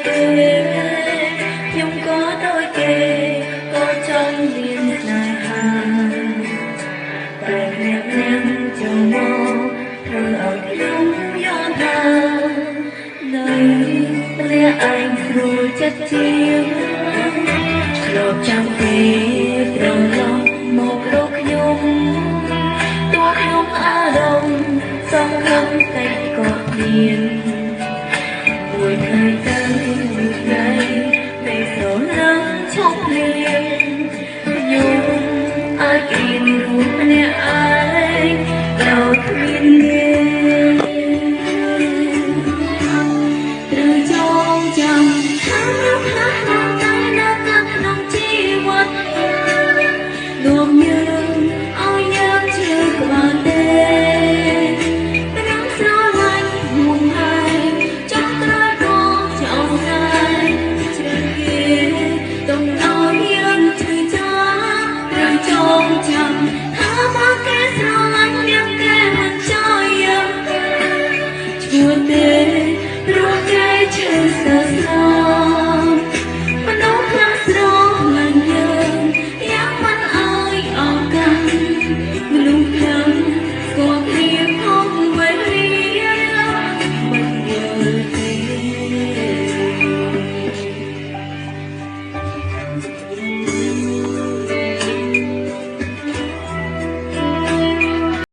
គេខ្ញុំក៏ដូចគេក៏ចង់មានស្នេហាតែអ្នកចូលមកធ្វើឲ្យខ្ញុំយល់ថានៅព្រះឯងស្រួលចិត្តជាងឆ្លប់ចាំទេត្រឡប់មករកខ្ញុំទោះខ្ញុំអារម្មណ៍សង្ឃឹមតែក៏មាន